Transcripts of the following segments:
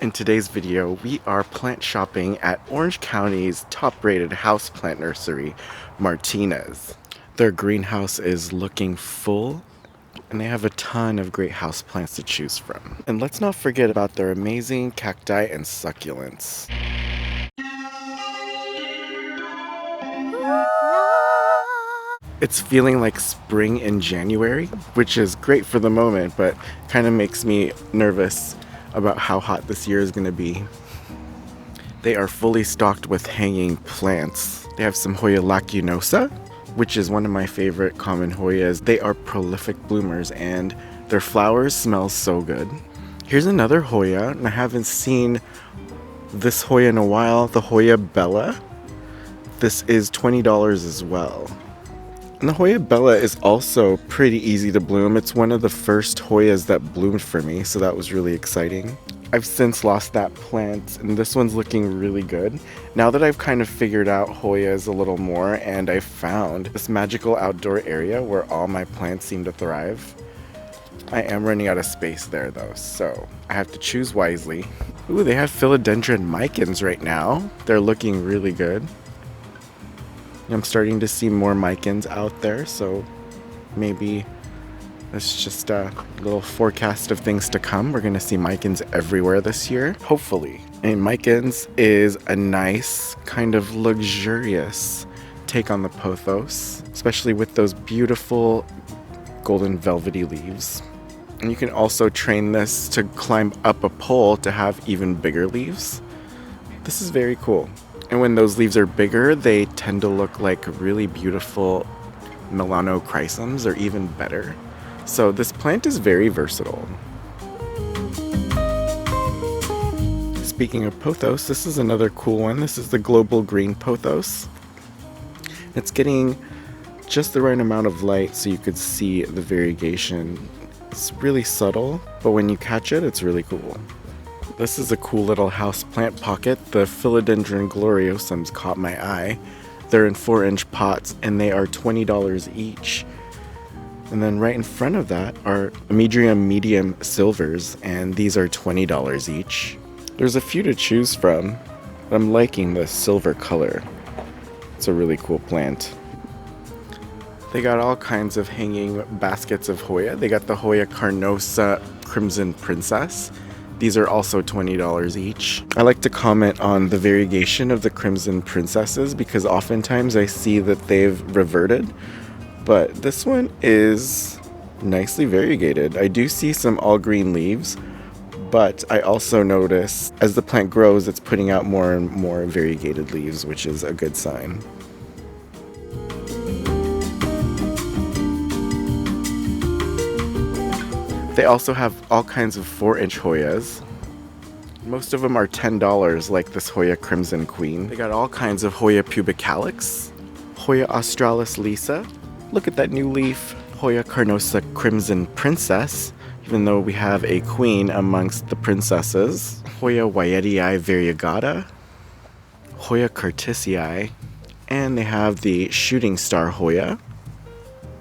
In today's video, we are plant shopping at Orange County's top-rated houseplant nursery, Martinez. Their greenhouse is looking full, and they have a ton of great houseplants to choose from. And let's not forget about their amazing cacti and succulents. It's feeling like spring in January, which is great for the moment, but kind of makes me nervous about how hot this year is going to be. They are fully stocked with hanging plants. They have some Hoya lacunosa, which is one of my favorite common Hoyas. They are prolific bloomers and their flowers smell so good. Here's another Hoya, and I haven't seen this Hoya in a while, the Hoya Bella. This is $20 as well. And the Hoya Bella is also pretty easy to bloom. It's one of the first Hoyas that bloomed for me, so that was really exciting. I've since lost that plant, and this one's looking really good. Now that I've kind of figured out Hoyas a little more, and I've found this magical outdoor area where all my plants seem to thrive, I am running out of space there though, so I have to choose wisely. Ooh, they have philodendron micans right now. They're looking really good. I'm starting to see more micans out there, so maybe it's just a little forecast of things to come. We're going to see micans everywhere this year, hopefully. And micans is a nice, kind of luxurious take on the pothos, especially with those beautiful golden velvety leaves. And you can also train this to climb up a pole to have even bigger leaves. This is very cool. And when those leaves are bigger, they tend to look like really beautiful melanochrysums, or even better. So this plant is very versatile. Speaking of pothos, this is another cool one. This is the global green pothos. It's getting just the right amount of light so you could see the variegation. It's really subtle, but when you catch it, it's really cool. This is a cool little house plant pocket. The philodendron gloriosums caught my eye. They're in 4-inch pots and they are $20 each. And then right in front of that are Amedrium medium silvers, and these are $20 each. There's a few to choose from, but I'm liking the silver color. It's a really cool plant. They got all kinds of hanging baskets of Hoya. They got the Hoya carnosa crimson princess. These are also $20 each. I like to comment on the variegation of the crimson princesses because oftentimes I see that they've reverted, but this one is nicely variegated. I do see some all green leaves, but I also notice as the plant grows, it's putting out more and more variegated leaves, which is a good sign. They also have all kinds of 4-inch Hoyas. Most of them are $10, like this Hoya Crimson Queen. They got all kinds of Hoya pubicalyx, Hoya australis lisa. Look at that new leaf. Hoya carnosa Crimson Princess, even though we have a queen amongst the princesses. Hoya wyetii variegata, Hoya curtisii, and they have the shooting star Hoya,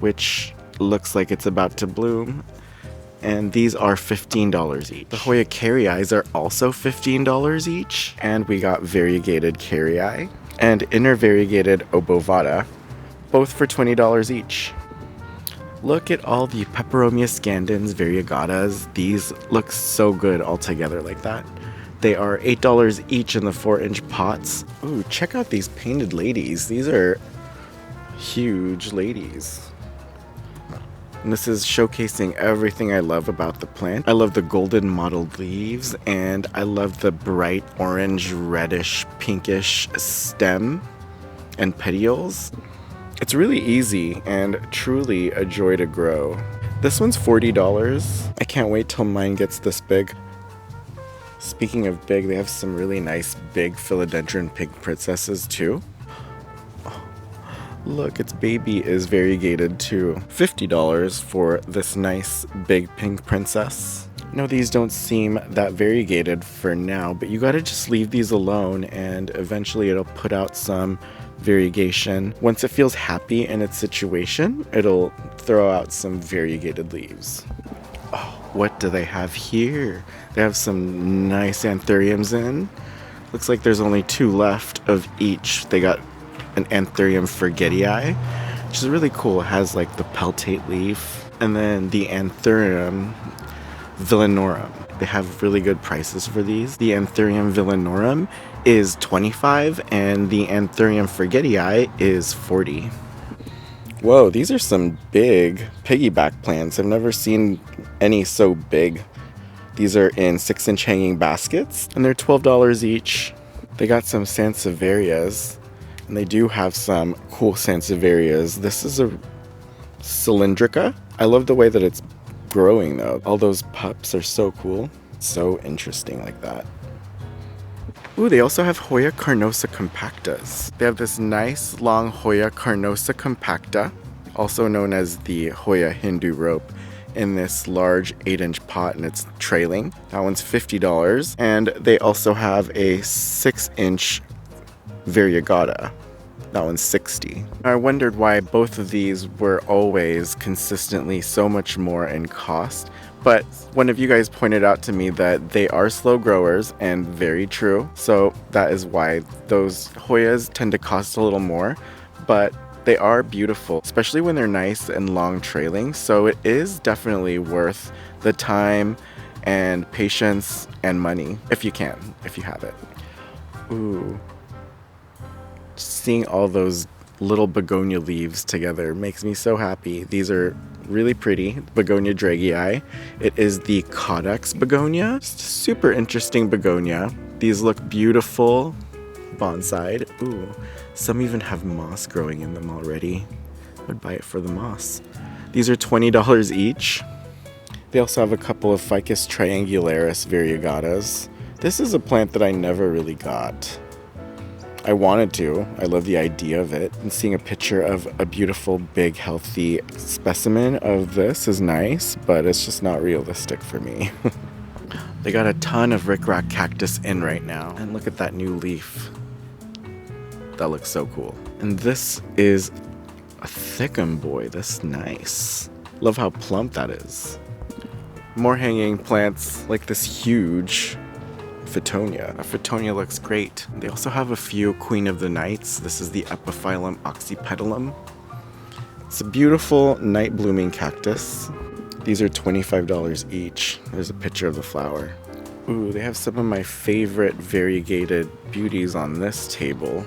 which looks like it's about to bloom. And these are $15 each. The Hoya carrii are also $15 each, and we got variegated carrii and inner variegated obovata, both for $20 each. Look at all the Peperomia scandens variegatas. These look so good all together like that. They are $8 each in the 4-inch pots. Ooh, check out these painted ladies. These are huge ladies. And this is showcasing everything I love about the plant. I love the golden mottled leaves, and I love the bright orange, reddish, pinkish stem and petioles. It's really easy and truly a joy to grow. This one's $40. I can't wait till mine gets this big. Speaking of big, they have some really nice big philodendron pink princesses too. Look, its baby is variegated too. $50 for this nice big pink princess. No, these don't seem that variegated for now, but you gotta just leave these alone and eventually it'll put out some variegation. Once it feels happy in its situation, it'll throw out some variegated leaves. Oh, What do they have here? They have some nice anthuriums in. Looks like there's only 2 left of each. They got an Anthurium forgetii, which is really cool. It has like the peltate leaf, and then the Anthurium villanorum. They have really good prices for these. The Anthurium villanorum is $25 and the Anthurium forgetii is $40. Whoa, these are some big piggyback plants. I've never seen any so big. These are in 6-inch hanging baskets, and they're $12 each. They got some sansevierias, and they do have some cool sansevierias. This is a cylindrica. I love the way that it's growing though. All those pups are so cool. So interesting like that. Ooh, they also have Hoya carnosa compactas. They have this nice long Hoya carnosa compacta, also known as the Hoya Hindu rope, in this large 8-inch pot, and it's trailing. That one's $50. And they also have a 6-inch variegata. That one's $60. I wondered why both of these were always consistently so much more in cost, but one of you guys pointed out to me that they are slow growers, and very true. So that is why those Hoyas tend to cost a little more, but they are beautiful, especially when they're nice and long trailing. So it is definitely worth the time and patience and money, if you can, if you have it. Ooh. Seeing all those little begonia leaves together makes me so happy. These are really pretty. Begonia dragii. It is the Codex begonia. Super interesting begonia. These look beautiful bonsai'd. Ooh, some even have moss growing in them already. I would buy it for the moss. These are $20 each. They also have a couple of Ficus triangularis variegatas. This is a plant that I never really got. I wanted to. I love the idea of it. And seeing a picture of a beautiful, big, healthy specimen of this is nice, but it's just not realistic for me. They got a ton of rickrack cactus in right now. And look at that new leaf. That looks so cool. And this is a thickum boy. That's nice. Love how plump that is. More hanging plants like this huge Fittonia. Fittonia looks great. They also have a few Queen of the Nights. This is the Epiphyllum oxypetalum. It's a beautiful night blooming cactus. These are $25 each. There's a picture of the flower. Ooh, they have some of my favorite variegated beauties on this table.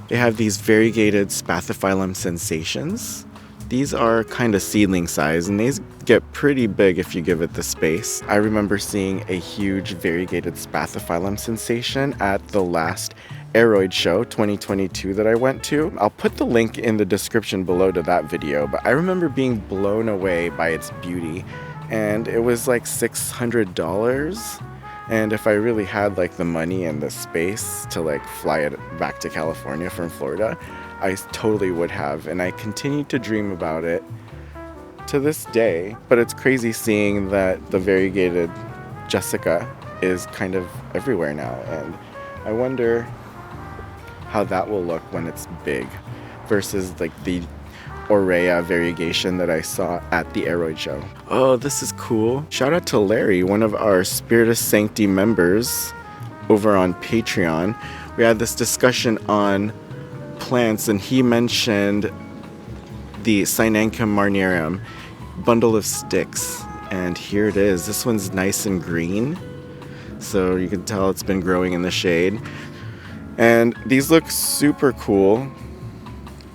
They have these variegated Spathiphyllum sensations. These are kind of seedling size, and these get pretty big if you give it the space. I remember seeing a huge variegated Spathiphyllum sensation at the last Aroid show 2022 that I went to. I'll put the link in the description below to that video, but I remember being blown away by its beauty, and it was like $600. And if I really had like the money and the space to like fly it back to California from Florida, I totally would have, and I continue to dream about it to this day. But it's crazy seeing that the variegated Jessica is kind of everywhere now, and I wonder how that will look when it's big versus like the Aurea variegation that I saw at the Aroid show. Oh, this is cool. Shout out to Larry, one of our Spiritus Sancti members over on Patreon. We had this discussion on plants, and he mentioned the Synancum marnierum bundle of sticks, and here it is. This one's nice and green, so you can tell it's been growing in the shade, and these look super cool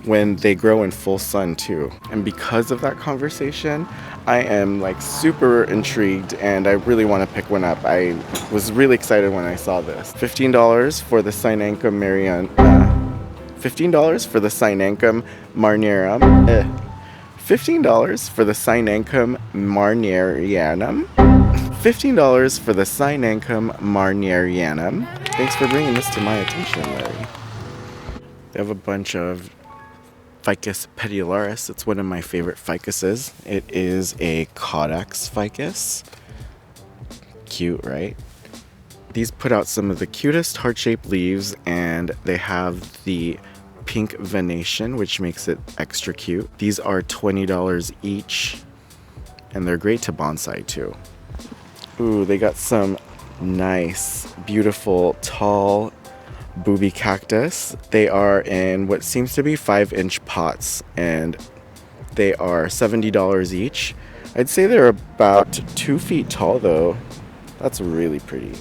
when they grow in full sun too. And because of that conversation, I am like super intrigued, and I really want to pick one up. I was really excited when I saw this. $15 for the Synancum $15 for the Synancum marnierum. $15 for the Synancum marnierianum. $15 for the Synancum marnierianum. Thanks for bringing this to my attention, Larry. They have a bunch of Ficus petiolaris. It's one of my favorite ficuses. It is a Codex ficus. Cute, right? These put out some of the cutest heart-shaped leaves, and they have the pink venation, which makes it extra cute. These are $20 each. And they're great to bonsai too. Ooh, they got some nice, beautiful, tall booby cactus. They are in what seems to be 5-inch pots, and they are $70 each. I'd say they're about 2 feet tall though. That's really pretty.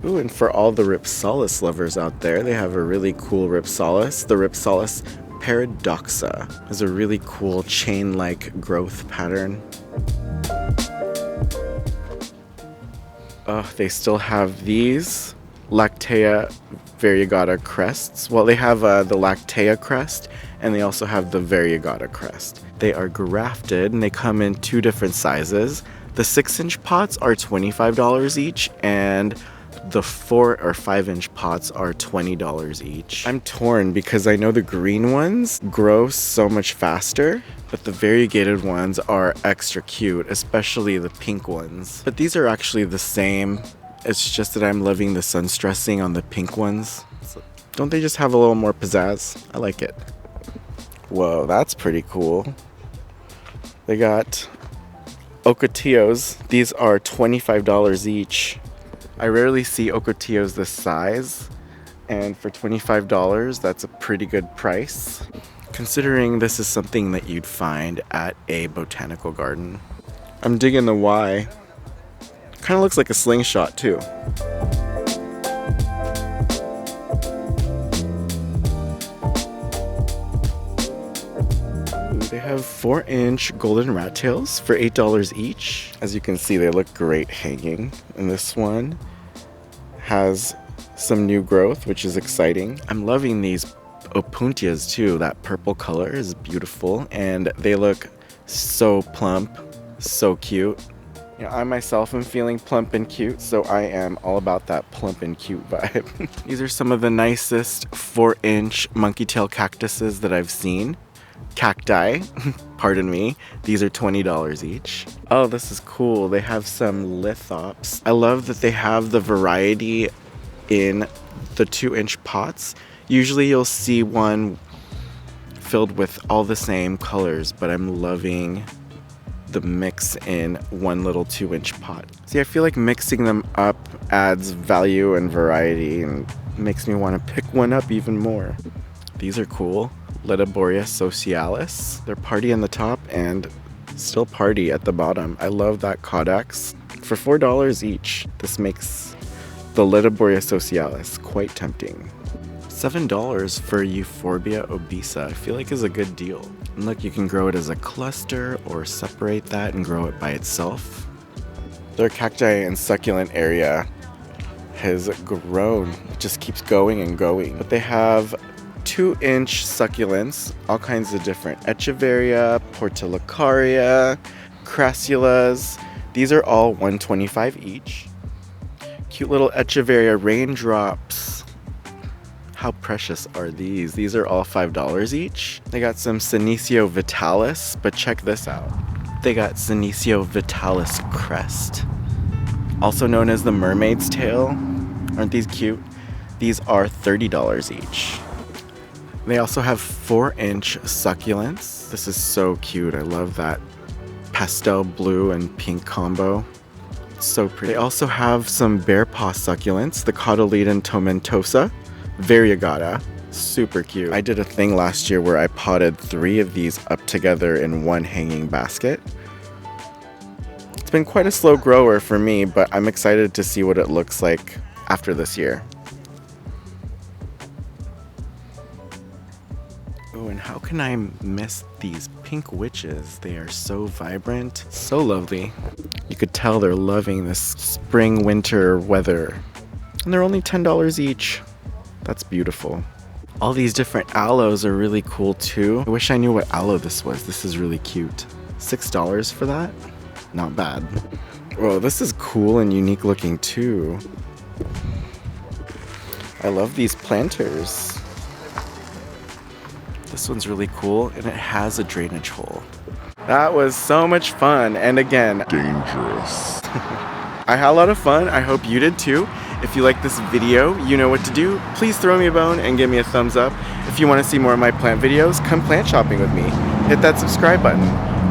Ooh, and for all the Ripsalis lovers out there, they have a really cool Ripsalis. The Ripsalis paradoxa has a really cool chain-like growth pattern. They still have these Lactea variegata crests. Well, they have the Lactea crest, and they also have the variegata crest. They are grafted, and they come in 2 different sizes. The 6-inch pots are $25 each, and the 4 or 5-inch pots are $20 each. I'm torn because I know the green ones grow so much faster, but the variegated ones are extra cute, especially the pink ones. But these are actually the same. It's just that I'm loving the sun stressing on the pink ones. So don't they just have a little more pizzazz? I like it. Whoa, that's pretty cool. They got ocotillos. These are $25 each. I rarely see ocotillos this size, and for $25, that's a pretty good price, considering this is something that you'd find at a botanical garden. I'm digging the Y. Kind of looks like a slingshot too. They have 4-inch golden rat tails for $8 each. As you can see, they look great hanging. And this one has some new growth, which is exciting. I'm loving these opuntias too. That purple color is beautiful, and they look so plump, so cute. You know, I myself am feeling plump and cute, so I am all about that plump and cute vibe. These are some of the nicest 4-inch monkey tail cactuses that I've seen. Cacti, pardon me. These are $20 each. Oh, this is cool. They have some lithops. I love that they have the variety in the 2-inch pots. Usually you'll see one filled with all the same colors, but I'm loving the mix in one little 2-inch pot. See, I feel like mixing them up adds value and variety and makes me want to pick one up even more. These are cool. Litiboria socialis. They're party on the top and still party at the bottom. I love that codex. For $4 each, this makes the Litiboria socialis quite tempting. $7 for Euphorbia obesa, I feel like is a good deal. And look, you can grow it as a cluster or separate that and grow it by itself. Their cacti and succulent area has grown. It just keeps going and going. But they have 2-inch succulents, all kinds of different Echeveria, Portulacaria, Crassulas. These are all $125 each. Cute little Echeveria raindrops. How precious are these? These are all $5 each. They got some Senecio vitalis, but check this out. They got Senecio vitalis crest, also known as the mermaid's tail. Aren't these cute? These are $30 each. They also have 4-inch succulents. This is so cute. I love that pastel blue and pink combo. It's so pretty. They also have some bear paw succulents, the Cotyledon tomentosa, variegata. Super cute. I did a thing last year where I potted 3 of these up together in one hanging basket. It's been quite a slow grower for me, but I'm excited to see what it looks like after this year. Oh, and how can I miss these pink witches? They are so vibrant, so lovely. You could tell they're loving this spring, winter weather. And they're only $10 each. That's beautiful. All these different aloes are really cool too. I wish I knew what aloe this was. This is really cute. $6 for that? Not bad. Whoa, this is cool and unique looking too. I love these planters. This one's really cool, and it has a drainage hole. That was so much fun, and again, dangerous. I had a lot of fun. I hope you did too. If you like this video, you know what to do. Please throw me a bone and give me a thumbs up. If you want to see more of my plant videos, come plant shopping with me. Hit that subscribe button.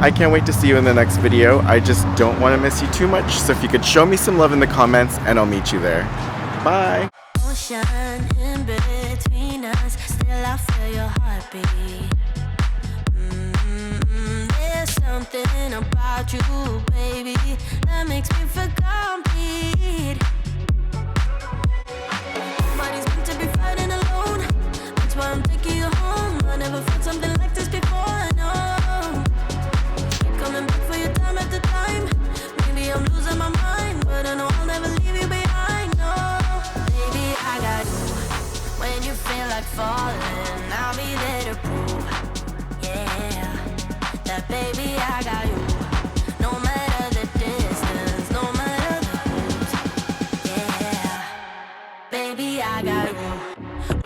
I can't wait to see you in the next video. I just don't want to miss you too much, so if you could show me some love in the comments, and I'll meet you there. Bye! Ocean in between us, still I feel your heartbeat. There's something about you, baby, that makes me feel complete. Nobody's meant to be fighting alone. That's why I'm taking you home. I never felt something like this before, no. Coming back for your time after time. Maybe I'm losing my mind, but I know I'll never leave you behind, no. Baby, I got you. When you feel like falling, I'll be there to prove, yeah, that baby, I got you. No matter the distance, no matter the hoops, yeah, baby, I got you.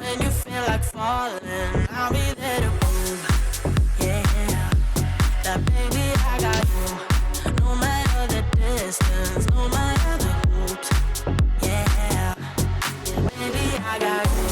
When you feel like falling, I'll be there to prove, yeah, that baby, I got you. No matter the distance, no matter the hoops, yeah, baby, I got you.